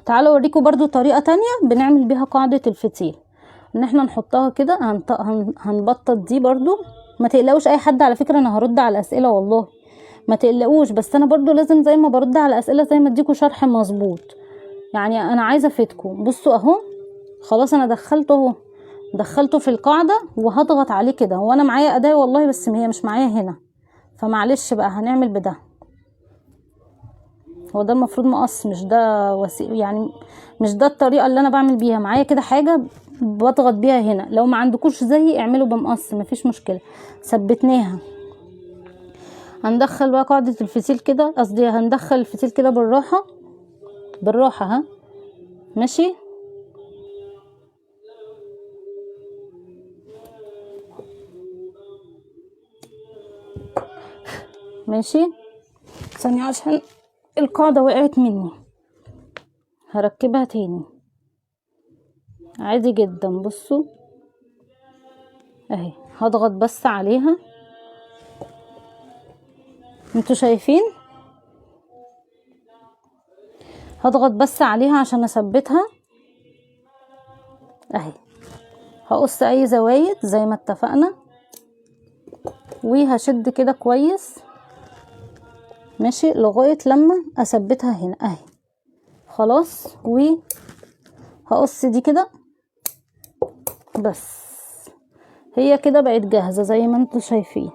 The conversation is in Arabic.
تعالوا اوريكم برضو طريقة تانية بنعمل بيها قاعدة الفتيل، ان احنا نحطها كده. هنبطط دي برضو. ما تقلقوش اي حد، على فكرة انا هرد على الاسئلة والله، ما تقلقوش، بس انا برضو لازم زي ما برد على الاسئلة زي ما اديكم شرح مظبوط، يعني انا عايزة افيدكم. بصوا اهو، خلاص انا دخلته اهو، دخلته في القاعدة وهضغط عليه كده. وانا معايا اداة والله بس هي مش معايا هنا، فمعلش بقى هنعمل بده. هو ده المفروض مقص، مش ده يعني مش ده الطريقة اللي انا بعمل بيها. معايا كده حاجة بضغط بيها هنا، لو ما عندكوش زيي اعملوا بمقص مفيش مشكلة. ثبتناها. هندخل بقى قاعدة الفتيل كده، قصدي هندخل الفتيل كده بالراحة بالراحة، ها ماشي. ماشي ثانية عشان القاعدة وقعت مني، هركبها تاني عادي جدا. بصوا اهي، هضغط بس عليها، انتوا شايفين؟ هضغط بس عليها عشان اثبتها اهي. هقص اي زوايد زي ما اتفقنا، وهشد كده كويس ماشي لغاية لما اثبتها هنا اهي. خلاص، وهقص دي كده بس. هي كده بقت جاهزة زي ما انتوا شايفين.